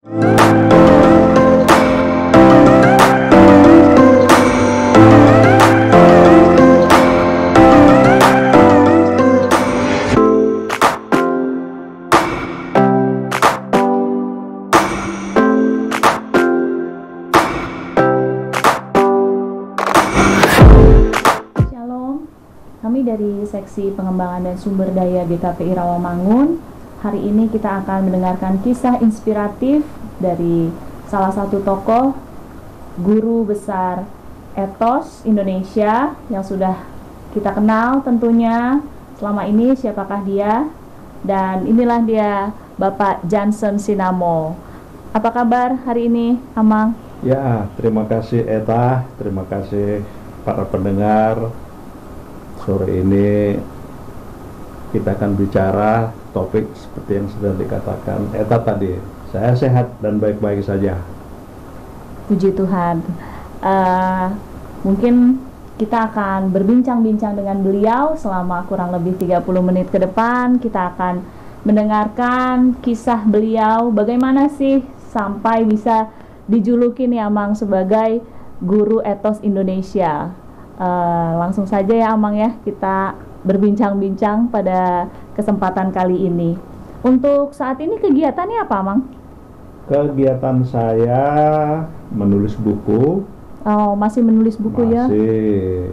Kami dari Seksi Pengembangan dan Sumber Daya GKPI Rawamangun, hari ini kita akan mendengarkan kisah inspiratif dari salah satu tokoh guru besar etos Indonesia yang sudah kita kenal tentunya selama ini. Siapakah dia? Dan inilah dia, Bapak Jansen Sinamo. Apa kabar hari ini, Amang? Ya, terima kasih Eta, terima kasih para pendengar. Sore ini kita akan bicara topik seperti yang sudah dikatakan Eta tadi. Saya sehat dan baik-baik saja. Puji Tuhan. Mungkin kita akan berbincang-bincang dengan beliau selama kurang lebih 30 menit ke depan. Kita akan mendengarkan kisah beliau, bagaimana sih sampai bisa dijuluki nih Amang sebagai guru etos Indonesia. Langsung saja ya Amang ya, kita berbincang-bincang pada kesempatan kali ini. Untuk saat ini kegiatannya apa Amang? Kegiatan saya menulis buku. Oh, masih menulis buku ya? Masih.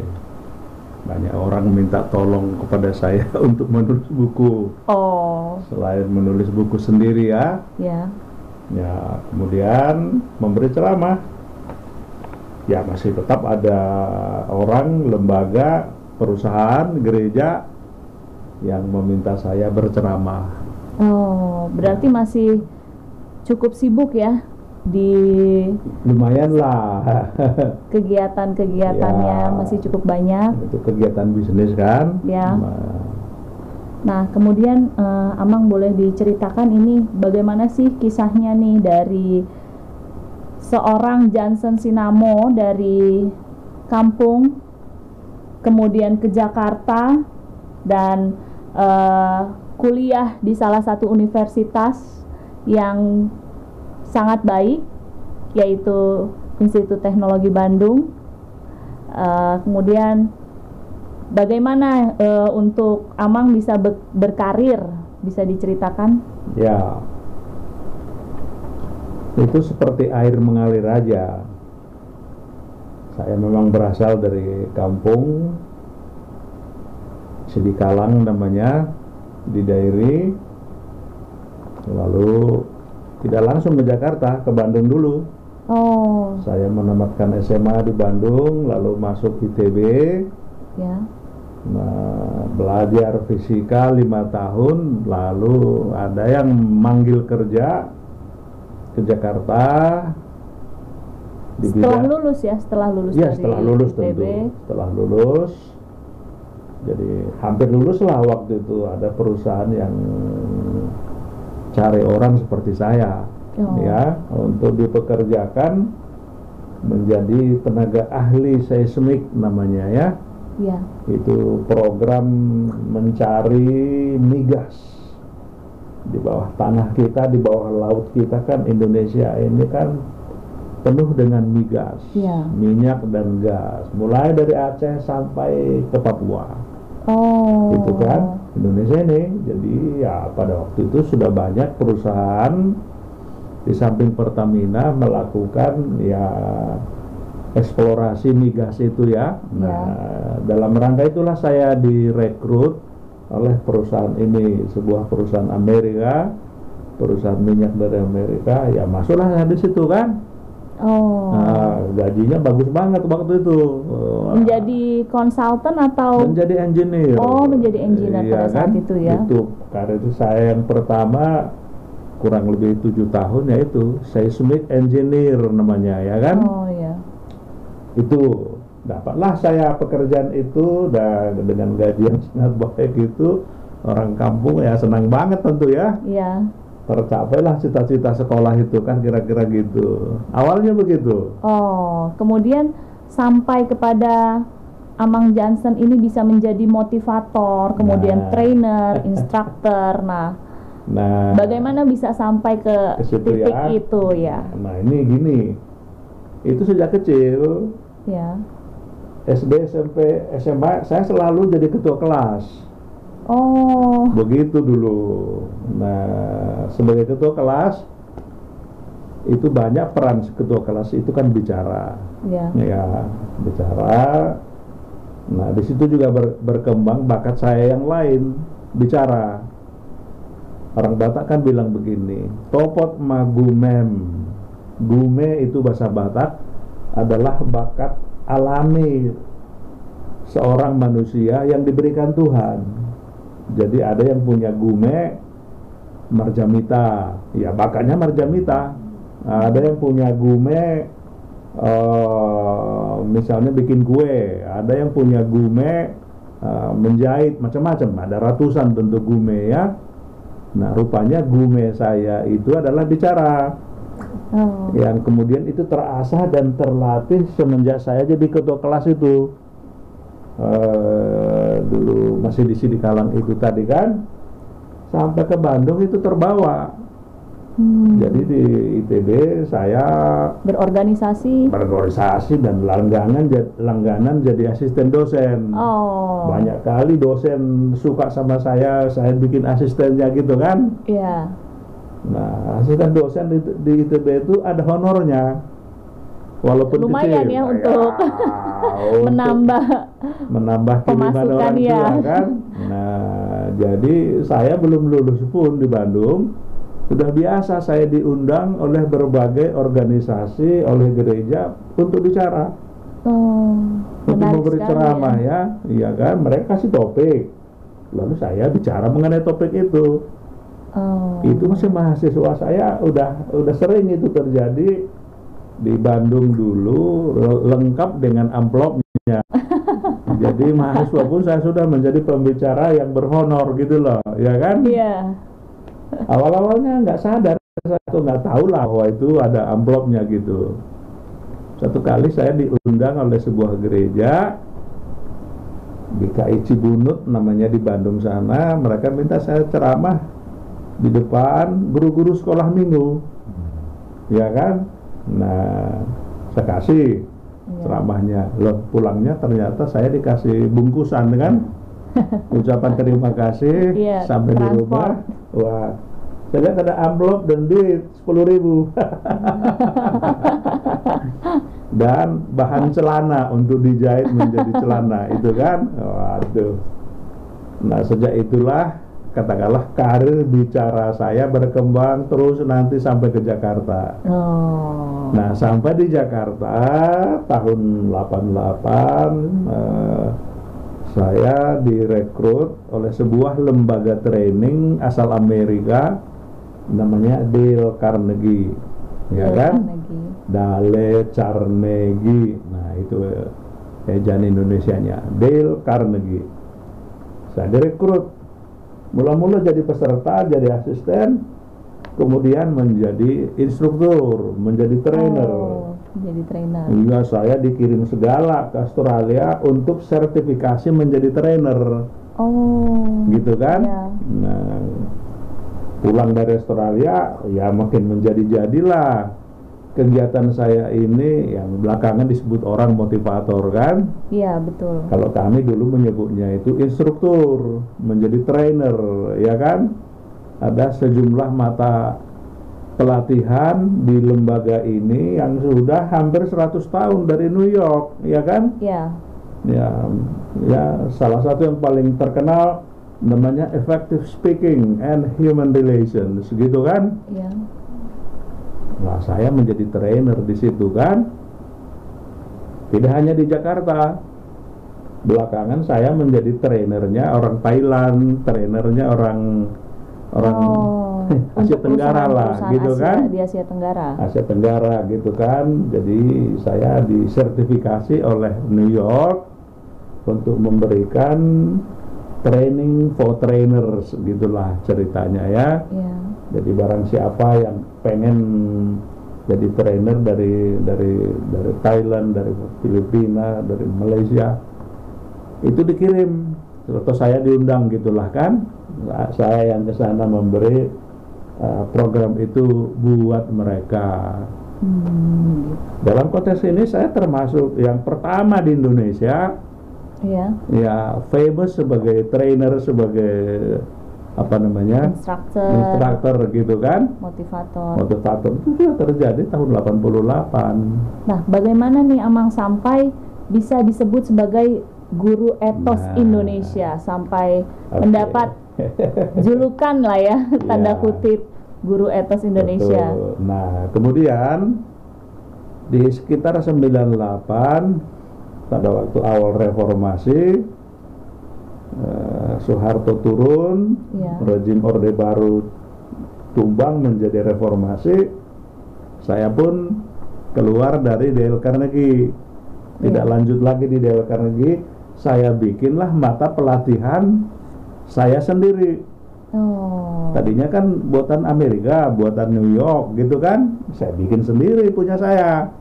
Banyak orang minta tolong kepada saya untuk menulis buku. Oh. Selain menulis buku sendiri ya. Ya. Ya, kemudian memberi ceramah. Ya, masih tetap ada orang, lembaga, perusahaan, gereja yang meminta saya berceramah. Oh, berarti masih cukup sibuk ya di lumayan lah. Kegiatan-kegiatannya ya, masih cukup banyak. Itu kegiatan bisnis kan. Ya. Nah, kemudian Amang boleh diceritakan ini bagaimana sih kisahnya nih dari seorang Jansen Sinamo dari kampung kemudian ke Jakarta dan kuliah di salah satu universitas yang sangat baik, yaitu Institut Teknologi Bandung. Kemudian bagaimana untuk Amang bisa berkarir, bisa diceritakan? Ya, itu seperti air mengalir aja. Saya memang berasal dari kampung Sidikalang namanya, di Dairi. Lalu tidak langsung ke Jakarta, ke Bandung dulu. Oh. Saya menamatkan SMA di Bandung, lalu masuk ITB. Ya. Nah, belajar fisika 5 tahun, lalu ada yang manggil kerja ke Jakarta di setelah lulus ya, setelah lulus ya, dari setelah lulus ITB. Tentu setelah lulus, jadi hampir lulus lah waktu itu. Ada perusahaan yang cari orang seperti saya, ya, untuk dipekerjakan menjadi tenaga ahli seismik namanya ya. Ya. Itu program mencari migas di bawah tanah kita, di bawah laut kita. Kan Indonesia ini kan penuh dengan migas, ya, minyak dan gas, mulai dari Aceh sampai ke Papua. Oh. Itu kan Indonesia ini. Jadi ya pada waktu itu sudah banyak perusahaan di samping Pertamina melakukan ya eksplorasi migas itu ya. Nah, dalam rangka itulah saya direkrut oleh perusahaan ini, sebuah perusahaan Amerika, perusahaan minyak dari Amerika. Ya masuklah saya di situ kan. Oh. Nah, gajinya bagus banget waktu itu. Menjadi konsultan atau menjadi engineer? Oh, menjadi engineer pada saat itu ya. Itu karena itu saya yang pertama kurang lebih 7 tahun, yaitu seismic engineer namanya ya kan. Oh ya. Itu dapatlah saya pekerjaan itu, dan dengan gaji yang sangat baik itu, orang kampung ya senang banget tentu ya. Iya. Tercapailah cita-cita sekolah itu kan, kira-kira gitu. Awalnya begitu. Oh, kemudian sampai kepada Amang Jansen ini bisa menjadi motivator, kemudian trainer, instruktur. Nah, Nah, Bagaimana bisa sampai ke situ titik ya. itu ya? Nah, ini gini. Itu sejak kecil, Ya. SD, SMP, SMA, saya selalu jadi ketua kelas. Oh, Begitu dulu. Nah, sebagai ketua kelas, itu banyak peran ketua kelas itu kan bicara. ya. Ya, bicara. Nah, di situ juga berkembang bakat saya yang lain, bicara. Orang Batak kan bilang begini, topot magumem. Gume itu bahasa Batak adalah bakat alami seorang manusia yang diberikan Tuhan. Jadi ada yang punya gume marjamita, ya bakatnya marjamita. Ada yang punya gume misalnya bikin kue, ada yang punya gume menjahit, macam-macam. Ada ratusan tentu gume ya. Nah, rupanya gume saya itu adalah bicara. Oh. Yang kemudian itu terasah dan terlatih semenjak saya jadi ketua kelas itu. Dulu masih di Sidikalang itu tadi kan, sampai ke Bandung itu terbawa. Jadi di ITB saya Berorganisasi. dan langganan jadi asisten dosen. Oh. Banyak kali dosen suka sama saya bikin asistennya gitu kan. Iya. Nah, asisten dosen di ITB itu ada honornya, walaupun Lumayan kecil. ya untuk menambah kiriman pemasukan orang ya. tua kan. Nah, jadi saya belum lulus pun di Bandung, sudah biasa saya diundang oleh berbagai organisasi, oleh gereja untuk bicara, untuk memberi ceramah ya, iya kan. Mereka kasih topik, lalu saya bicara mengenai topik itu. Itu masih mahasiswa saya udah sering itu terjadi di Bandung dulu, lengkap dengan amplopnya. Jadi mahasiswa pun saya sudah menjadi pembicara yang berhonor gitu loh, ya kan? Iya. Awal-awalnya nggak sadar, saya tuh nggak tahu lah bahwa itu ada amplopnya gitu. Satu kali saya diundang oleh sebuah gereja GKI Cibunut namanya di Bandung sana. Mereka minta saya ceramah di depan guru-guru sekolah minggu, ya kan? Nah, saya kasih ceramahnya. Loh, pulangnya ternyata saya dikasih bungkusan kan, ucapan terima kasih. Sampai di rumah, wah, saya lihat ada amplop dan duit 10.000 dan bahan celana untuk dijahit menjadi celana itu kan. Waduh. Nah, sejak itulah katakanlah karir bicara saya berkembang terus nanti sampai ke Jakarta. Nah, sampai di Jakarta tahun 88 saya direkrut oleh sebuah lembaga training asal Amerika namanya Dale Carnegie, ya kan? Dale Carnegie. Nah, itu ejaan Indonesianya, Dale Carnegie. Saya direkrut. Mula-mula jadi peserta, jadi asisten, kemudian menjadi instruktur, menjadi trainer. Jadi trainer. Iya, saya dikirim segala ke Australia untuk sertifikasi menjadi trainer. Gitu kan? Ya. Nah, pulang dari Australia, ya makin menjadi-jadilah kegiatan saya ini yang belakangan disebut orang motivator kan? Iya, betul. Kalau kami dulu menyebutnya itu instruktur, menjadi trainer, ya kan? Ada sejumlah mata pelatihan di lembaga ini yang sudah hampir 100 tahun dari New York, ya kan? Iya. Ya, salah satu yang paling terkenal namanya Effective Speaking and Human Relations, gitu kan? Iya. Nah, saya menjadi trainer di situ kan. Tidak hanya di Jakarta. Belakangan saya menjadi trainernya orang Thailand, trainernya orang Asia Tenggara lah, gitu kan? Di Asia Tenggara. Asia Tenggara gitu kan. Jadi saya disertifikasi oleh New York untuk memberikan training for trainers, gitulah ceritanya ya. Iya. Jadi barang siapa yang pengen jadi trainer dari Thailand, dari Filipina, dari Malaysia, itu dikirim. Atau saya diundang gitulah kan. saya yang ke sana memberi program itu buat mereka. Dalam konteks ini saya termasuk yang pertama di Indonesia, ya famous sebagai trainer, sebagai apa namanya, instruktur gitu kan, motivator itu sudah terjadi tahun 88. Nah, bagaimana nih Amang sampai bisa disebut sebagai guru etos Indonesia, sampai mendapat julukan lah ya, tanda kutip guru etos Indonesia. Betul. Nah, kemudian di sekitar 98 pada waktu awal reformasi, Soeharto turun, rezim Orde Baru tumbang menjadi reformasi. Saya pun keluar dari Dale Carnegie, tidak lanjut lagi di Dale Carnegie. Saya bikinlah mata pelatihan saya sendiri. Tadinya kan buatan Amerika, buatan New York gitu kan, saya bikin sendiri punya saya,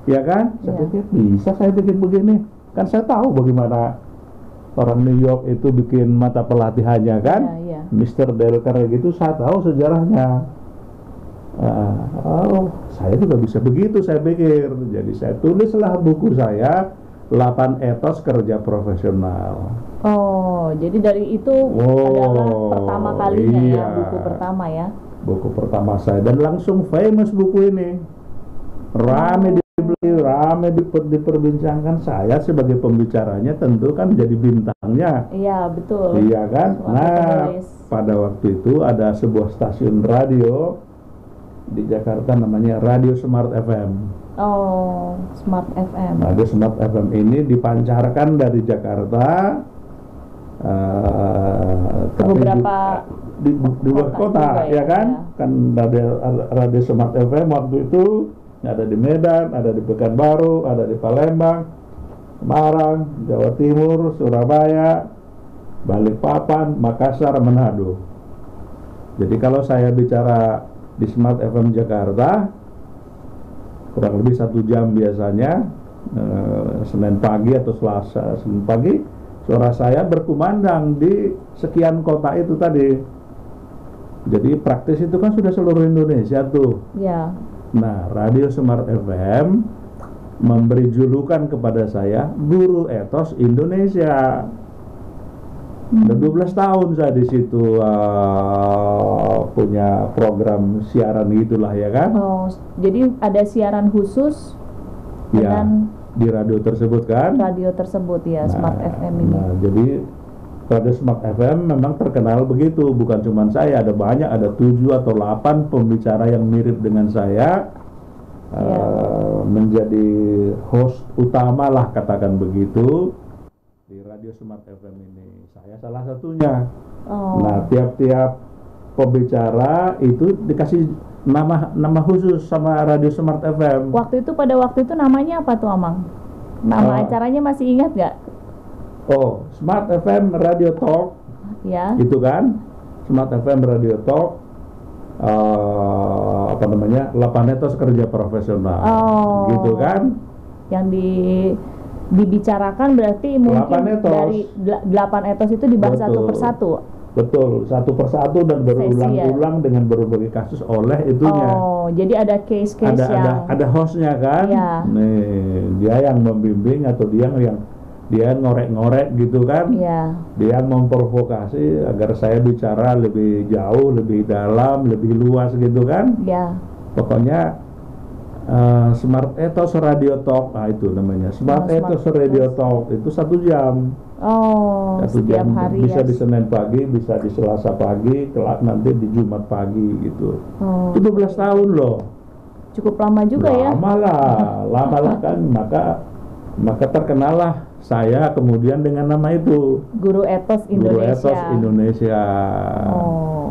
ya kan? Saya pikir bisa saya bikin begini, kan saya tahu bagaimana orang New York itu bikin mata pelatihannya kan. Mr. Dale Carnegie itu saya tahu sejarahnya. Saya juga bisa begitu, saya pikir. Jadi saya tulislah buku saya 8 Etos Kerja Profesional. Jadi dari itu adalah pertama kalinya ya, buku pertama ya. Buku pertama saya, dan langsung famous buku ini. Rame dibeli, rame diperbincangkan. Saya sebagai pembicaranya tentu kan jadi bintangnya. Iya, betul. Iya kan? Pada waktu itu ada sebuah stasiun radio di Jakarta namanya Radio Smart FM. Smart FM. Radio Smart FM ini dipancarkan dari Jakarta ke beberapa di luar kota ya kan? Kan Radio Smart FM waktu itu ada di Medan, ada di Pekanbaru, ada di Palembang, Semarang, Jawa Timur, Surabaya, Balikpapan, Makassar, Manado. Jadi kalau saya bicara di Smart FM Jakarta kurang lebih 1 jam biasanya, Senin pagi atau Selasa Senin pagi, suara saya berkumandang di sekian kota itu tadi. Jadi praktis itu kan sudah seluruh Indonesia tuh. Nah, Radio Smart FM memberi julukan kepada saya Guru Etos Indonesia. Udah 12 tahun saya di situ punya program siaran gitulah ya kan. Jadi ada siaran khusus dengan di radio tersebut kan. Radio tersebut ya, Smart FM ini. Nah, jadi Radio Smart FM memang terkenal begitu, bukan cuma saya, ada banyak, ada 7 atau 8 pembicara yang mirip dengan saya menjadi host utama lah, katakan begitu, di Radio Smart FM ini. Saya salah satunya. Nah, tiap-tiap pembicara itu dikasih nama khusus sama Radio Smart FM. Pada waktu itu namanya apa tuh Amang? Nama acaranya masih ingat nggak? Smart FM Radio Talk. Ya. Itu kan? Smart FM Radio Talk. 8 Etos Kerja Profesional. Gitu kan? Yang dibicarakan berarti mungkin dari 8 etos itu dibahas satu persatu. Betul, satu persatu dan berulang-ulang dengan berbagai kasus oleh itunya. Jadi ada case-case ada hostnya kan. Nih, dia yang membimbing atau dia ngorek-ngorek gitu kan. Dia memprovokasi agar saya bicara lebih jauh, lebih dalam, lebih luas gitu kan. Pokoknya Smart Etos Radio Talk, itu namanya Smart Etos Radio Talk, itu 1 jam. 1 setiap jam, hari bisa di Senin pagi, bisa di Selasa pagi, kelak nanti di Jumat pagi gitu. Itu 12 tahun loh. Cukup lama juga ya. Lama lah kan, maka terkenalah saya kemudian dengan nama itu, Guru Etos Indonesia. Guru Etos Indonesia.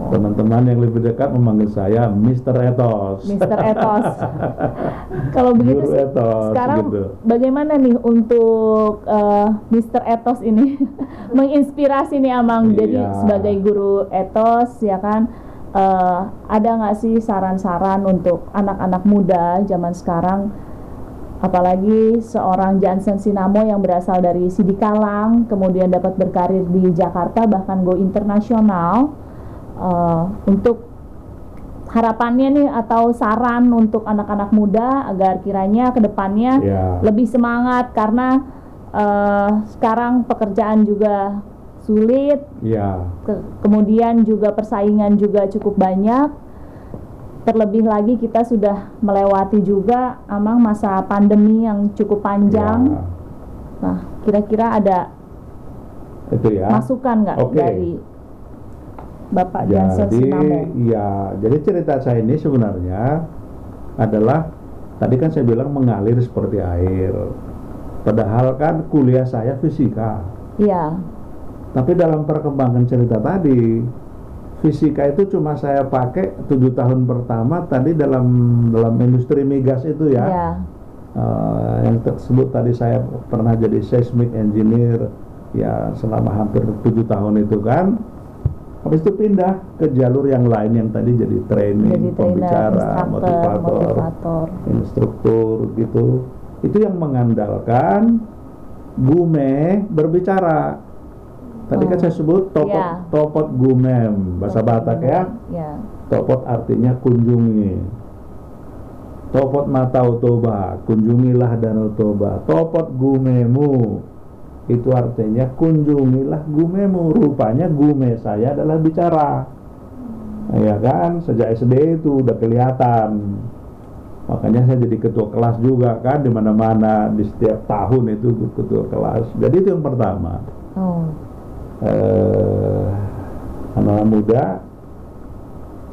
Teman-teman yang lebih dekat memanggil saya Mr. Etos. Mr. Etos. Kalau begitu Guru Etos, sekarang gitu. Bagaimana nih untuk Mr. Etos ini menginspirasi nih Amang jadi sebagai Guru Etos ya kan? Ada nggak sih saran-saran untuk anak-anak muda zaman sekarang Apalagi seorang Jansen Sinamo yang berasal dari Sidikalang, kemudian dapat berkarir di Jakarta, bahkan go internasional. Untuk harapannya nih atau saran untuk anak-anak muda agar kiranya kedepannya lebih semangat, karena sekarang pekerjaan juga sulit, kemudian juga persaingan juga cukup banyak. Terlebih lagi kita sudah melewati juga masa pandemi yang cukup panjang. Nah, kira-kira ada itu masukan nggak dari Bapak Jansen Sinamo? Jadi cerita saya ini sebenarnya adalah, tadi kan saya bilang mengalir seperti air. Padahal kan kuliah saya fisika. Iya. Tapi dalam perkembangan cerita tadi, fisika itu cuma saya pakai 7 tahun pertama tadi dalam industri migas itu ya. Yang tersebut tadi saya pernah jadi seismic engineer ya selama hampir 7 tahun itu kan. Habis itu pindah ke jalur yang lain yang tadi jadi training, pembicara, motivator, instruktur gitu. Itu yang mengandalkan gume berbicara. Tadi kan saya sebut topot gumem, bahasa Batak ya. Topot artinya kunjungi. Topot Matau Toba, kunjungilah Danau Toba. Topot gumemu, itu artinya kunjungilah gumemu. Rupanya gume saya adalah bicara. Ya kan, sejak SD itu udah kelihatan. Makanya saya jadi ketua kelas juga kan, di mana-mana di setiap tahun itu ketua kelas. Jadi itu yang pertama. Anak muda,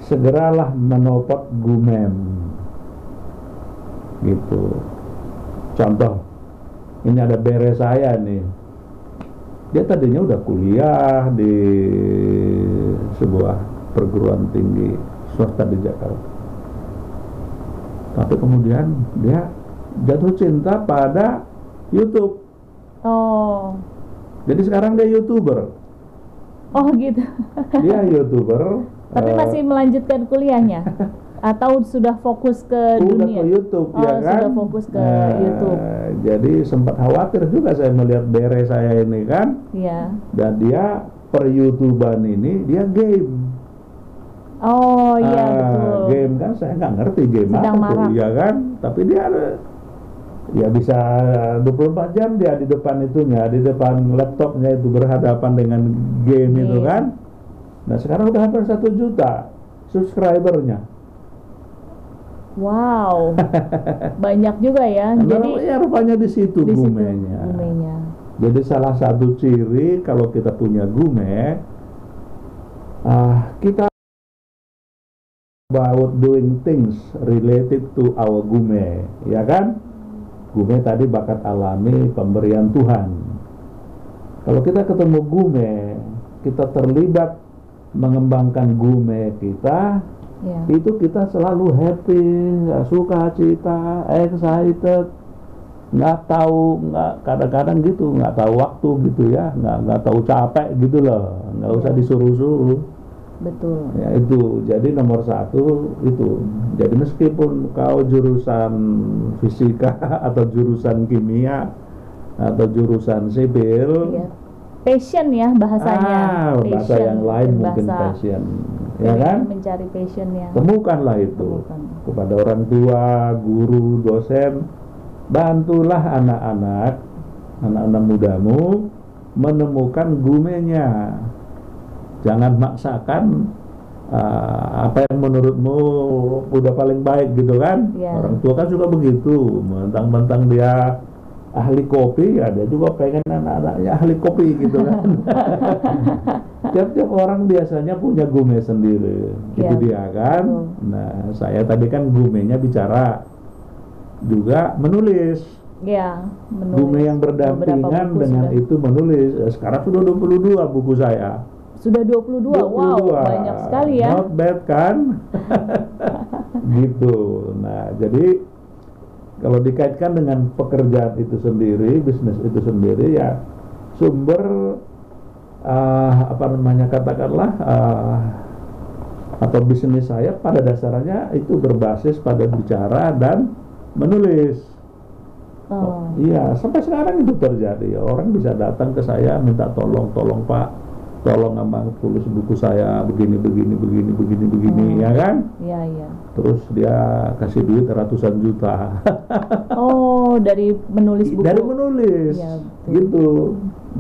segeralah menopot gumem gitu. Contoh, ini ada bere saya nih, dia tadinya udah kuliah di sebuah perguruan tinggi swasta di Jakarta, tapi kemudian dia jatuh cinta pada YouTube. Jadi sekarang dia YouTuber. Oh gitu. Dia YouTuber. Tapi masih melanjutkan kuliahnya? Atau sudah fokus ke dunia? Udah ke YouTube ya kan? Sudah fokus ke YouTube. Jadi sempat khawatir juga saya melihat bere saya ini kan. Iya. Dan dia per YouTuber ini dia game. Oh iya betul. Game kan saya nggak ngerti game sedang apa tuh, ya kan? Tapi dia ya bisa 24 jam dia di depan itunya, di depan laptopnya itu berhadapan dengan game itu kan. Nah sekarang udah hampir 1 juta subscribernya. Wow, banyak juga ya. Jadi ya rupanya di situ gumenya. Jadi salah satu ciri kalau kita punya gume, kita about doing things related to our gume, ya kan? Gume tadi bakat alami pemberian Tuhan. Kalau kita ketemu gume, kita terlibat mengembangkan gume kita, itu kita selalu happy, suka cita, excited, kadang-kadang gitu, nggak tahu waktu gitu ya, nggak tahu capek gitu loh, nggak usah disuruh-suruh. Betul. Ya itu, jadi nomor 1 itu. Jadi meskipun kau jurusan fisika atau jurusan kimia atau jurusan sipil, passion ya bahasanya. Bahasa yang lain mungkin passion, ya kan? Mencari passionnya. Temukanlah itu kepada orang tua, guru, dosen. Bantulah anak-anak mudamu menemukan gumenya. Jangan maksakan apa yang menurutmu udah paling baik gitu kan. Orang tua kan suka begitu, mentang-mentang dia ahli kopi, ya dia juga pengen anak-anaknya ahli kopi gitu kan. Tiap-tiap orang biasanya punya gume sendiri, itu dia kan. Nah saya tadi kan gumenya bicara, juga menulis. Menulis. Gume yang berdampingan dengan itu menulis. Sekarang sudah 22 buku saya. Sudah 22. Wow, banyak sekali ya. Not bad kan? Gitu. Nah, jadi kalau dikaitkan dengan pekerjaan itu sendiri, bisnis itu sendiri, ya sumber katakanlah atau bisnis saya pada dasarnya itu berbasis pada bicara dan menulis. Oh. Iya, sampai sekarang itu terjadi. Orang bisa datang ke saya minta tolong Pak, tolong sama tulis buku saya begini, ya kan? Iya, iya. Terus dia kasih duit ratusan juta. Oh, dari menulis buku. Dari menulis, Iya, betul. gitu.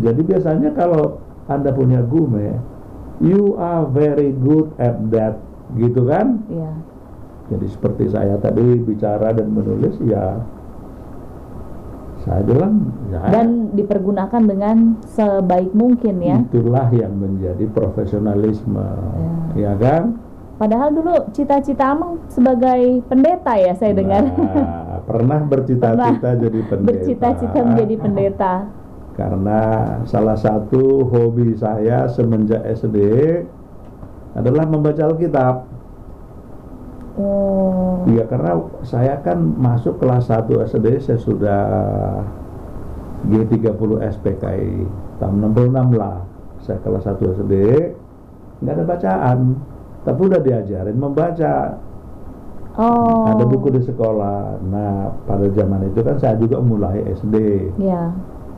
Jadi biasanya kalau Anda punya gume, you are very good at that, gitu kan? Iya. Jadi seperti saya tadi bicara dan menulis, ya saya bilang, ya, Dan dipergunakan dengan sebaik mungkin ya. itulah yang menjadi profesionalisme, ya kan? Padahal dulu cita-cita Amang sebagai pendeta ya, saya dengar. Nah, pernah bercita-cita jadi pendeta. Bercita-cita menjadi pendeta. Karena salah satu hobi saya semenjak SD adalah membaca Alkitab. Oh. Iya, karena saya kan masuk kelas 1 SD, saya sudah G30 SPKI tahun 66 lah. Saya kelas 1 SD, nggak ada bacaan, tapi udah diajarin membaca. Oh. Ada buku di sekolah. Nah, pada zaman itu kan saya juga mulai SD, Ya.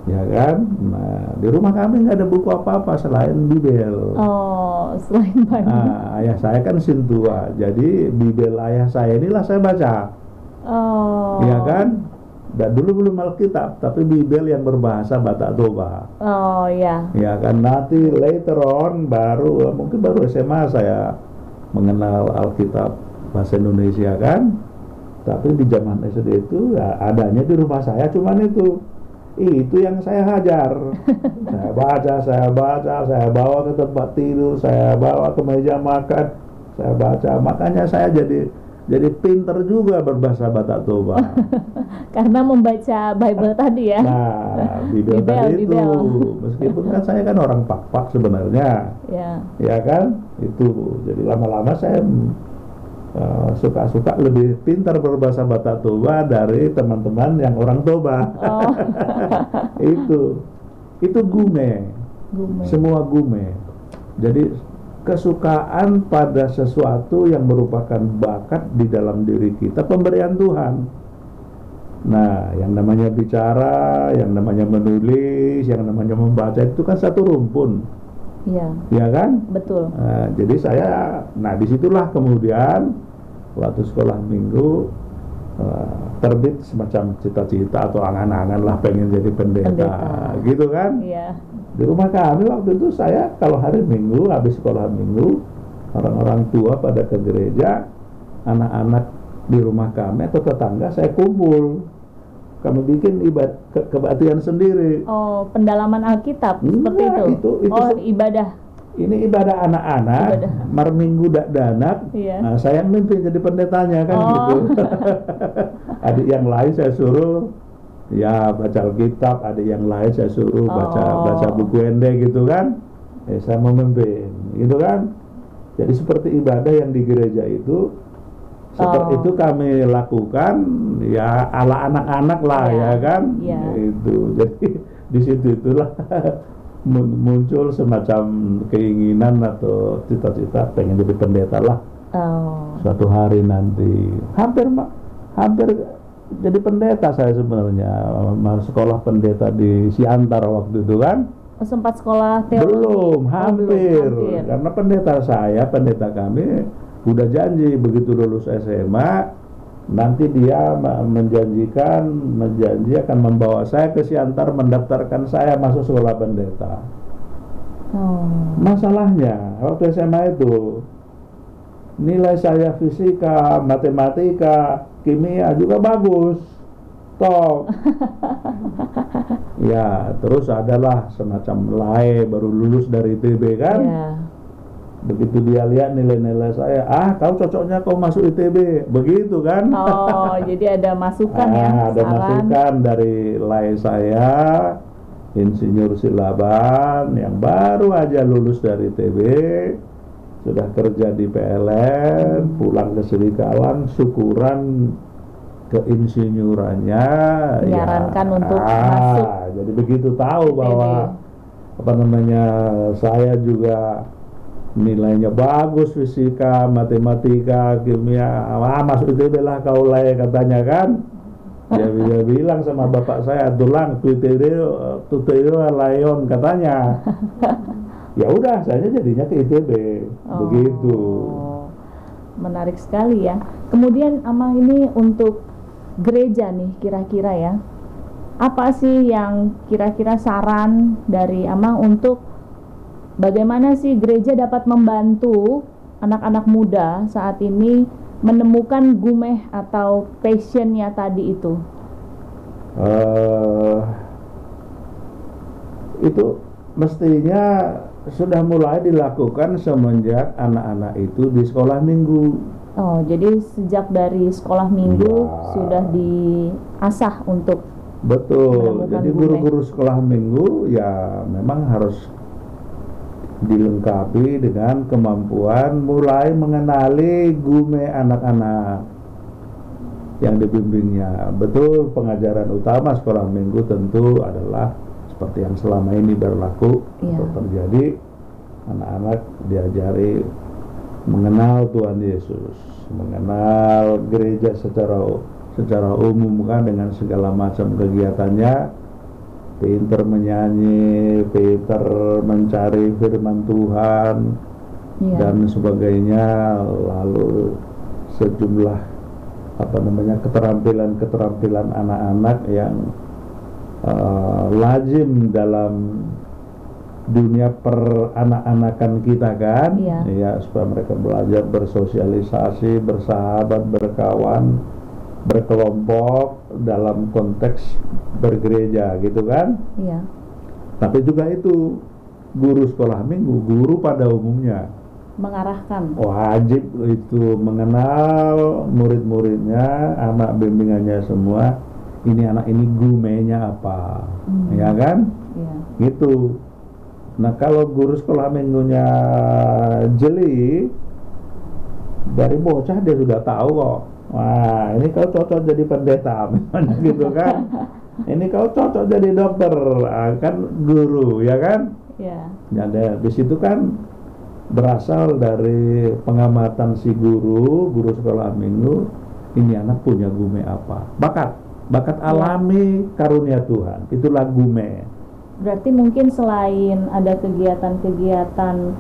ya kan? Nah, di rumah kami nggak ada buku apa-apa selain Bibel. Oh, selain Bible. Nah, ayah saya kan Sintua, jadi Bibel ayah saya inilah saya baca. Oh. Iya kan? Dan dulu belum Alkitab, tapi Bibel yang berbahasa Batak Toba. Oh, ya. Ya kan, nanti later on mungkin baru SMA saya mengenal Alkitab bahasa Indonesia kan. Tapi di zaman SD itu ya, adanya di rumah saya cuman itu yang saya hajar. Saya baca, saya bawa ke tempat tidur, saya bawa ke meja makan, saya baca. Makanya saya jadi pinter juga berbahasa Batak Toba. Karena membaca Bible tadi ya. Nah, Bibel tadi itu, meskipun kan saya kan orang pak-pak sebenarnya, ya kan, itu. Jadi lama-lama saya suka-suka lebih pintar berbahasa Batak Toba dari teman-teman yang orang Toba. Oh. itu gume. Semua gume. Jadi kesukaan pada sesuatu yang merupakan bakat di dalam diri kita, pemberian Tuhan. Nah, yang namanya bicara, yang namanya menulis, yang namanya membaca itu kan satu rumpun. Iya. Ya kan? Betul. Nah, jadi disitulah kemudian waktu sekolah minggu terbit semacam cita-cita atau angan-angan lah pengen jadi pendeta. Gitu kan? Iya. Di rumah kami waktu itu saya kalau hari Minggu habis sekolah Minggu, orang-orang tua pada ke gereja, anak-anak di rumah kami atau tetangga saya kumpul. Kami bikin kebaktian sendiri. Oh, pendalaman Alkitab seperti itu. Ibadah. Ini ibadah anak-anak, Minggu danak. Iya. Nah, saya mimpin jadi pendetanya kan gitu. Adik yang lain saya suruh ya baca Alkitab, adik yang lain saya suruh baca buku ende gitu kan. Saya memimpin, gitu kan. Jadi seperti ibadah yang di gereja itu, seperti itu kami lakukan ya ala anak-anak lah, ya kan. Itu jadi di situ itulah muncul semacam keinginan atau cita-cita pengen jadi pendeta lah. Suatu hari nanti hampir jadi pendeta saya sebenarnya, sekolah pendeta di Siantar waktu itu kan. Sempat sekolah teologi? Belum, hampir. Karena pendeta kami udah janji begitu lulus SMA nanti dia menjanji akan membawa saya ke Siantar, mendaftarkan saya masuk sekolah pendeta. Masalahnya waktu SMA itu nilai saya fisika, matematika, kimia juga bagus, top. Ya, terus adalah semacam baru lulus dari ITB kan. Begitu dia lihat nilai-nilai saya, kau cocoknya kau masuk ITB, begitu kan? Oh, jadi ada masukan ya? Ada masukan dari saya, insinyur Silaban yang baru aja lulus dari ITB, sudah kerja di PLN, pulang ke Serikalang, syukuran keinsinyurannya, menyarankan untuk masuk. Jadi begitu tahu ITB. Bahwa saya juga nilainya bagus, fisika, matematika, kimia, masuk ITB lah kau katanya kan. Dia bilang sama bapak saya, tulang tuteo layon katanya. Ya udah, saya jadinya ke ITB. Begitu. Menarik sekali ya. Kemudian Amang ini untuk gereja nih kira-kira ya. Apa sih yang kira-kira saran dari Amang untuk bagaimana sih gereja dapat membantu anak-anak muda saat ini menemukan gumeh atau passionnya tadi itu? Itu mestinya sudah mulai dilakukan semenjak anak-anak itu di sekolah minggu. Oh, jadi sejak dari sekolah minggu sudah diasah untuk betul. Jadi guru-guru sekolah minggu ya memang harus dilengkapi dengan kemampuan mulai mengenali gume anak-anak yang dibimbingnya. Betul, pengajaran utama sekolah minggu tentu adalah seperti yang selama ini berlaku atau terjadi, anak-anak diajari mengenal Tuhan Yesus, mengenal gereja secara umum kan, dengan segala macam kegiatannya, pinter menyanyi, pinter mencari firman Tuhan dan sebagainya, lalu sejumlah keterampilan anak-anak yang lazim dalam dunia peranak-anakan kita kan, ya, supaya mereka belajar bersosialisasi, bersahabat, berkawan, berkelompok dalam konteks bergereja gitu kan. Tapi juga itu guru sekolah minggu, guru pada umumnya mengarahkan, wajib itu mengenal murid-muridnya, anak bimbingannya semua. Ini anak ini gumenya apa, ya kan? Gitu. Nah, kalau guru sekolah minggunya jeli, dari bocah dia sudah tahu kok. Wah, ini kau cocok jadi pendeta, misalnya gitu kan? Ini kau cocok jadi dokter, kan guru, ya kan? Ada di situ kan berasal dari pengamatan si guru sekolah minggu. Ini anak punya gume apa? Bakat alami karunia Tuhan, itulah gume. Berarti mungkin selain ada kegiatan-kegiatan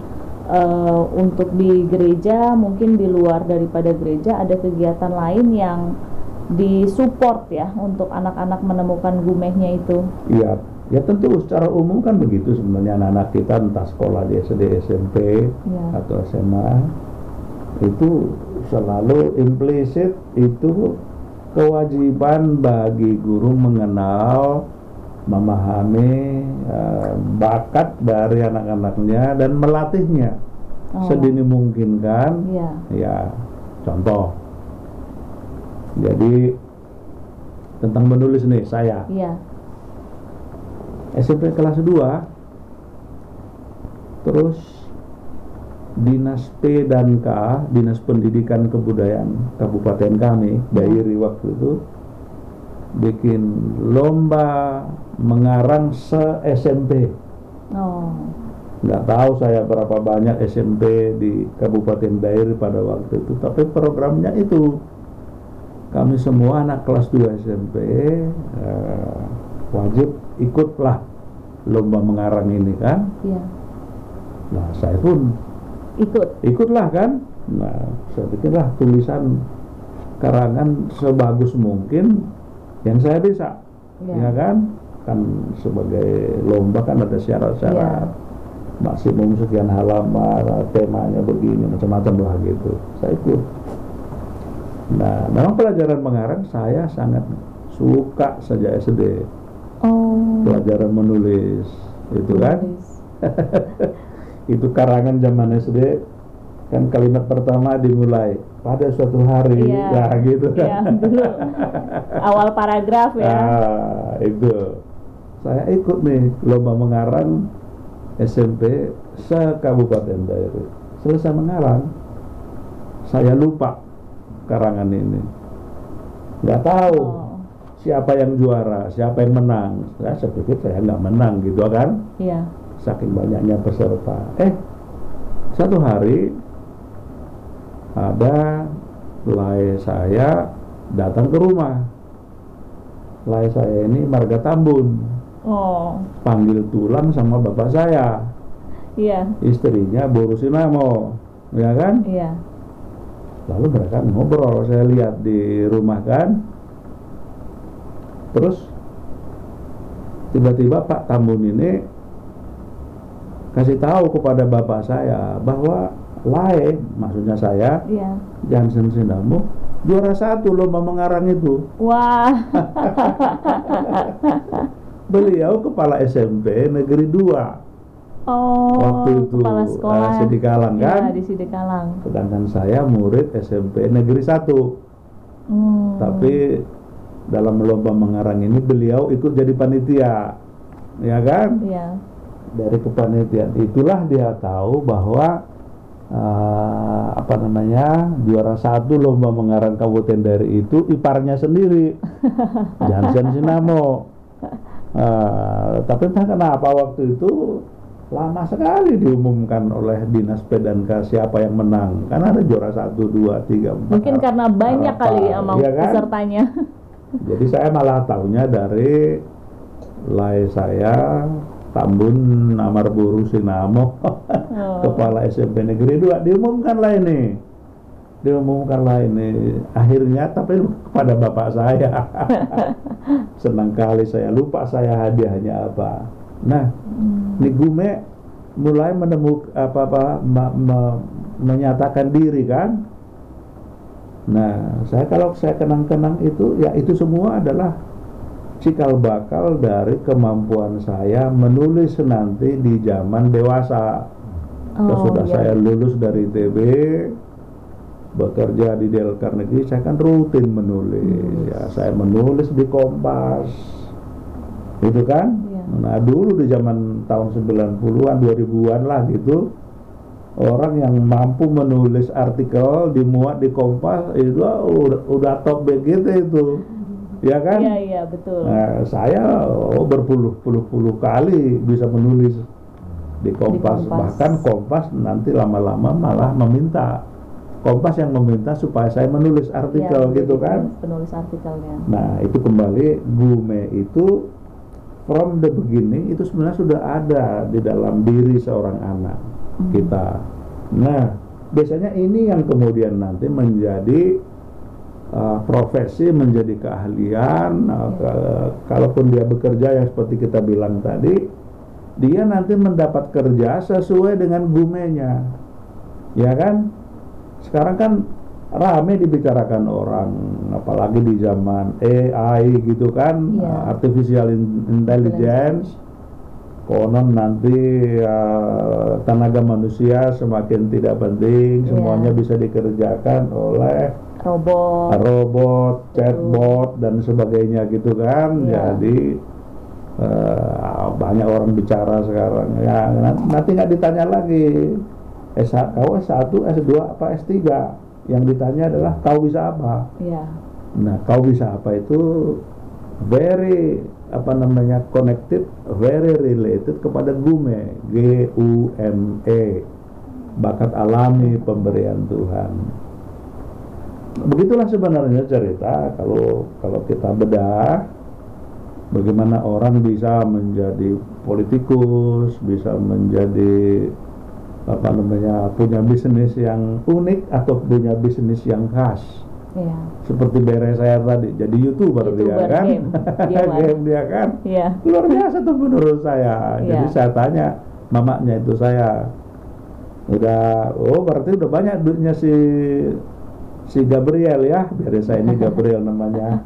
untuk di gereja, mungkin di luar daripada gereja ada kegiatan lain yang disupport ya untuk anak-anak menemukan gumehnya itu. Iya, ya tentu secara umum kan begitu sebenarnya. Anak-anak kita entah sekolah di SD, SMP atau SMA itu selalu implisit itu kewajiban bagi guru mengenal, memahami bakat dari anak-anaknya dan melatihnya sedini mungkin kan. Ya, contoh, jadi tentang menulis nih, saya SMP kelas 2, terus Dinas P dan K, Dinas Pendidikan Kebudayaan Kabupaten kami, Dairi waktu itu, bikin lomba mengarang se-SMP. Nggak tahu saya berapa banyak SMP di Kabupaten Dairi pada waktu itu, tapi programnya itu kami semua anak kelas 2 SMP wajib ikutlah lomba mengarang ini kan. Nah, saya pun ikutlah kan. Nah, saya pikirlah tulisan karangan sebagus mungkin yang saya bisa, ya kan sebagai lomba kan ada syarat-syarat, maksimum sekian halaman, temanya begini, macam-macam lah gitu. Saya ikut. Nah, memang pelajaran mengarang saya sangat suka sejak SD. Pelajaran menulis itu kan. Itu karangan zaman SD kan, kalimat pertama dimulai pada suatu hari, gitu kan. Dulu awal paragraf ya. Itu saya ikut nih lomba mengarang SMP se-Kabupaten Dairi. Selesai mengarang, saya lupa karangan ini, nggak tahu siapa yang juara, siapa yang menang. Saya pikir saya nggak menang gitu kan. Saking banyaknya peserta. Satu hari ada klien saya datang ke rumah. Lai saya ini Marga Tambun, Oh, panggil tulang sama bapak saya, iya, istrinya Bu Rusinamo, ya kan? iya. Lalu mereka ngobrol, saya lihat di rumah kan. Terus tiba-tiba Pak Tambun ini kasih tahu kepada bapak saya bahwa Lai, maksudnya saya, Iya. Jansen Sinamo, juara 1 lomba mengarang itu. Wah, Beliau kepala SMP Negeri 2 oh, waktu itu, kepala sekolah Sidikalang ya, kan. di Sidikalang. Sedangkan saya murid SMP Negeri 1. Tapi dalam lomba mengarang ini beliau ikut jadi panitia, ya kan? Iya. Dari kepanitiaan itulah dia tahu bahwa juara 1 lomba mengarang Kabupaten Dairi itu iparnya sendiri, Jansen Sinamo. Tapi entah kenapa waktu itu lama sekali diumumkan oleh Dinas Pedanka siapa yang menang. Karena ada juara 1, 2, 3, 4. Mungkin karena banyak kali sama iya kan? pesertanya. Jadi saya malah tahunya dari Lai saya Tambun Amar Bu Rusinamo, kepala SMP Negeri 2, diumumkanlah ini. Akhirnya tapi kepada bapak saya. Senang kali saya, lupa saya hadiahnya apa. Nah, Ni Gume mulai menyatakan diri kan. Nah, kalau saya kenang-kenang itu, ya itu semua adalah cikal bakal dari kemampuan saya menulis nanti di zaman dewasa. Sesudah saya lulus dari ITB, bekerja di Dale Carnegie, saya kan rutin menulis. Ya, saya menulis di Kompas, gitu kan? Nah, dulu di zaman tahun 90-an, 2000-an lah gitu, orang yang mampu menulis artikel dimuat di Kompas itu udah top begitu itu. Ya kan? Iya, betul. Nah, saya berpuluh-puluh kali bisa menulis di Kompas. Bahkan Kompas nanti lama-lama malah meminta, Kompas yang meminta supaya saya menulis artikel ya, gitu kan? Penulis artikelnya. Nah, itu kembali Gume itu from the beginning itu sebenarnya sudah ada di dalam diri seorang anak kita. Nah, biasanya ini yang kemudian nanti menjadi profesi, menjadi keahlian. Kalaupun dia bekerja yang seperti kita bilang tadi, dia nanti mendapat kerja sesuai dengan gumenya, ya kan? Sekarang kan rame dibicarakan orang, apalagi di zaman AI gitu kan, artificial intelligence. Konon nanti tenaga manusia semakin tidak penting, semuanya bisa dikerjakan oleh robot, chatbot dan sebagainya gitu kan. Jadi banyak orang bicara sekarang. Ya nanti nggak ditanya lagi kau S1, S2 apa S3. Yang ditanya adalah kau bisa apa. Nah, kau bisa apa itu very connected, very related kepada Gume, Gume, bakat alami pemberian Tuhan. Begitulah sebenarnya cerita kalau kita bedah bagaimana orang bisa menjadi politikus, bisa menjadi punya bisnis yang unik atau punya bisnis yang khas. Seperti bere saya tadi jadi YouTuber dia kan, game dia kan, luar biasa tuh menurut saya. Jadi saya tanya mamanya itu saya, berarti udah banyak duitnya si Gabriel ya, bere saya ini Gabriel namanya.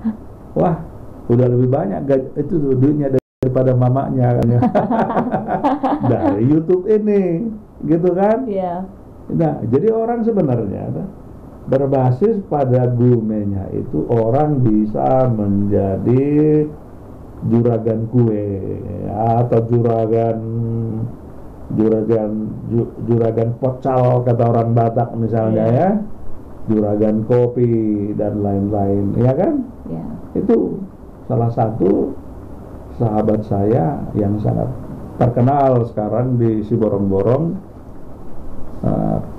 Wah, udah lebih banyak itu duitnya daripada mamanya kan. Dari YouTube ini, gitu kan? Nah, jadi orang sebenarnya berbasis pada gumenya itu orang bisa menjadi juragan kue atau juragan pocal kata orang Batak misalnya ya, juragan kopi dan lain-lain, ya kan? Itu salah satu sahabat saya yang sangat terkenal sekarang di Siborong-Borong.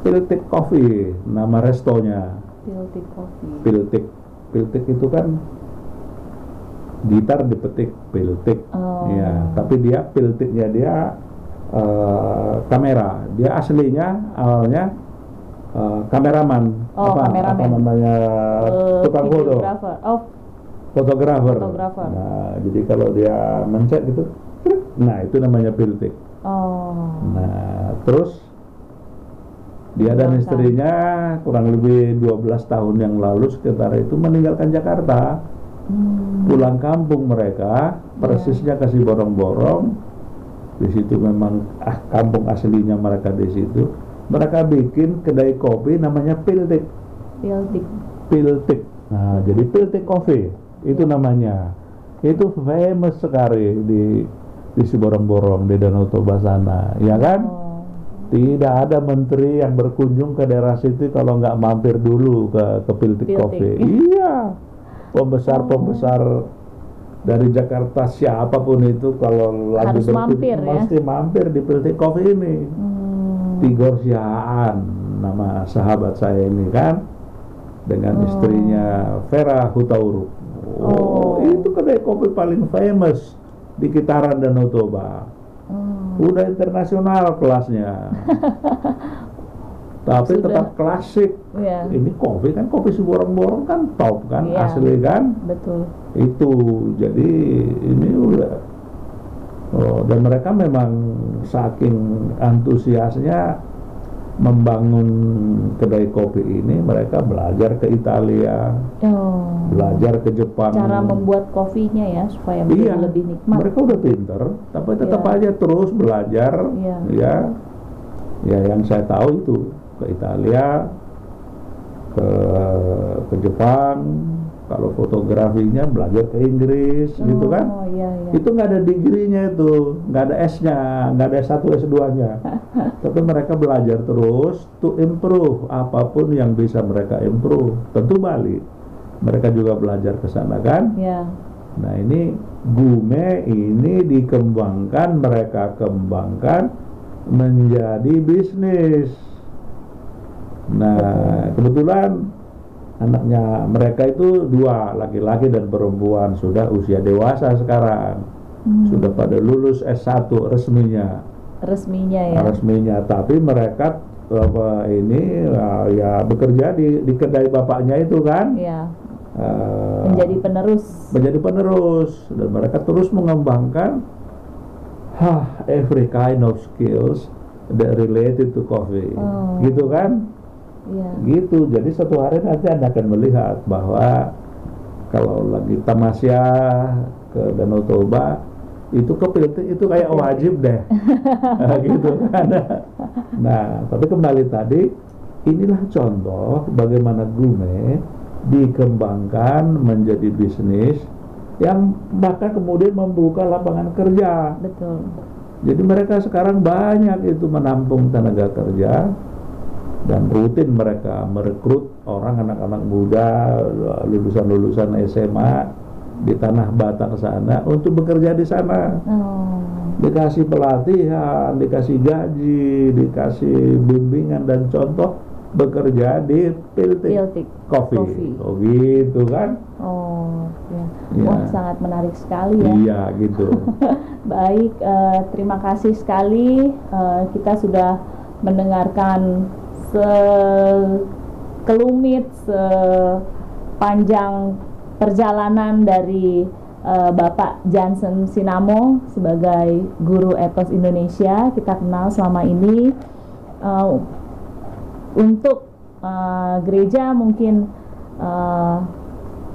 Piltik Coffee nama restonya. Piltik Coffee. Piltik itu kan gitar dipetik piltik. Ya, tapi dia piltiknya dia kamera. Dia aslinya awalnya kameraman. Apa namanya, tukang foto. Fotografer. Nah, jadi kalau dia mencet gitu, nah itu namanya piltik. Nah, terus dia dan istrinya kurang lebih 12 tahun yang lalu sekitar itu meninggalkan Jakarta. Pulang kampung mereka, persisnya kasih borong-borong. Di situ memang kampung aslinya mereka di situ. Mereka bikin kedai kopi namanya Piltik. Nah, jadi Piltik Coffee itu namanya. Itu famous sekali di Siborong-borong, di Danau Toba sana, ya kan? Tidak ada menteri yang berkunjung ke daerah situ kalau nggak mampir dulu ke Piltik Coffee. Iya, pembesar dari Jakarta siapapun itu kalau lagi berkunjung pasti mampir di Piltik Coffee ini. Tigor Sihaan, nama sahabat saya ini kan, dengan istrinya Vera Hutauruk. Itu kedai kopi paling famous di kitaran Danau Toba. Udah internasional kelasnya. Tapi tetap klasik. Ini kopi kan, kopi Siborong-borong kan top kan, asli kan. Betul. Itu jadi ini udah. Dan mereka memang saking antusiasnya membangun kedai kopi ini, mereka belajar ke Italia, belajar ke Jepang. Cara membuat kopinya ya supaya menjadi lebih nikmat. Mereka udah pinter, tapi tetap aja terus belajar. Ya, yang saya tahu itu ke Italia, ke Jepang. Kalau fotografinya belajar ke Inggris, gitu kan? Itu nggak ada degree-nya itu, nggak ada S-nya, nggak ada S1, S2-nya. Tapi mereka belajar terus to improve apapun yang bisa mereka improve. Tentu Bali, mereka juga belajar ke sana kan? Nah ini Gume ini dikembangkan, mereka kembangkan menjadi bisnis. Nah kebetulan anaknya mereka itu 2, laki-laki dan perempuan, sudah usia dewasa sekarang. Sudah pada lulus S1 resminya ya. Tapi mereka ini ya bekerja di kedai bapaknya itu kan. Menjadi penerus dan mereka terus mengembangkan every kind of skills that related to coffee. Gitu kan? Gitu, jadi suatu hari nanti Anda akan melihat bahwa kalau lagi tamasya ke Danau Toba itu ke Piltik itu kayak wajib deh. Gitu kan. Nah, tapi kembali tadi, inilah contoh bagaimana Gume dikembangkan menjadi bisnis yang bahkan kemudian membuka lapangan kerja. Betul. Jadi mereka sekarang banyak itu menampung tenaga kerja. Dan rutin mereka merekrut orang, anak-anak muda, lulusan SMA di Tanah Batak sana untuk bekerja di sana. Dikasih pelatihan, dikasih gaji, dikasih bimbingan dan contoh bekerja di Piltik Coffee. Gitu kan? Wah, sangat menarik sekali ya. Iya, gitu. Baik, terima kasih sekali. Kita sudah mendengarkan sekelumit sepanjang perjalanan dari Bapak Jansen Sinamo sebagai guru etos Indonesia. Kita kenal selama ini. Untuk gereja mungkin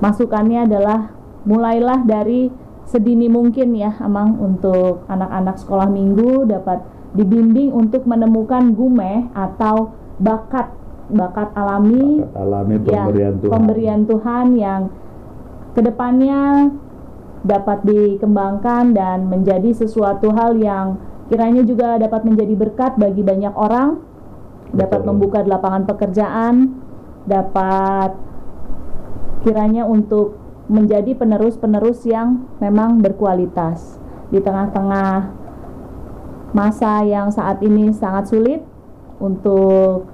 masukannya adalah mulailah dari sedini mungkin ya, Amang, untuk anak-anak sekolah minggu dapat dibimbing untuk menemukan gume atau bakat alami pemberian Tuhan yang kedepannya dapat dikembangkan dan menjadi sesuatu hal yang kiranya juga dapat menjadi berkat bagi banyak orang. Dapat membuka lapangan pekerjaan, dapat kiranya untuk menjadi penerus-penerus yang memang berkualitas di tengah-tengah masa yang saat ini sangat sulit. Untuk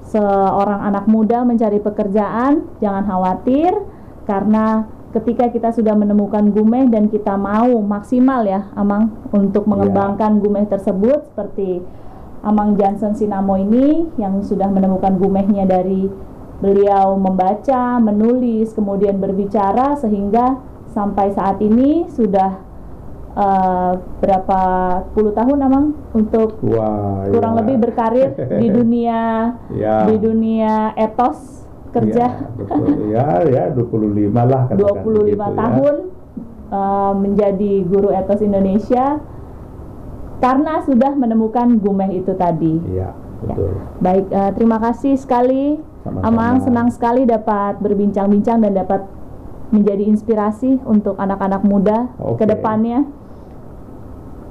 seorang anak muda mencari pekerjaan, jangan khawatir, karena ketika kita sudah menemukan gumeh dan kita mau maksimal ya Amang untuk mengembangkan gumeh tersebut, seperti Amang Jansen Sinamo ini yang sudah menemukan gumehnya dari beliau membaca, menulis, kemudian berbicara, sehingga sampai saat ini sudah berapa puluh tahun Amang untuk kurang lebih berkarir di dunia di dunia etos kerja. Ya, 25 lah. 25 gitu tahun menjadi guru etos Indonesia karena sudah menemukan gumeh itu tadi. Iya, betul. Ya. Baik, terima kasih sekali. Sama-sama. Amang senang sekali dapat berbincang-bincang dan dapat menjadi inspirasi untuk anak-anak muda ke depannya.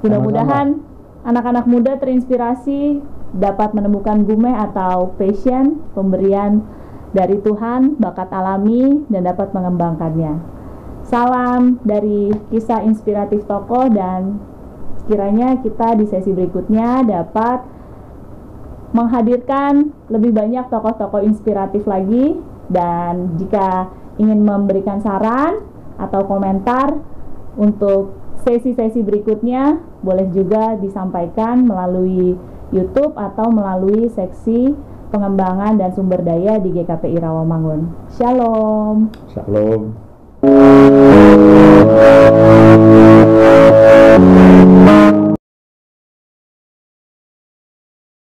Mudah-mudahan anak-anak muda terinspirasi, dapat menemukan gumeh atau passion, pemberian dari Tuhan, bakat alami, dan dapat mengembangkannya. Salam dari Kisah Inspiratif Tokoh, dan kiranya kita di sesi berikutnya dapat menghadirkan lebih banyak tokoh-tokoh inspiratif lagi. Dan jika ingin memberikan saran atau komentar untuk sesi-sesi berikutnya, boleh juga disampaikan melalui YouTube atau melalui seksi pengembangan dan sumber daya di GKPI Rawamangun. Shalom. Shalom.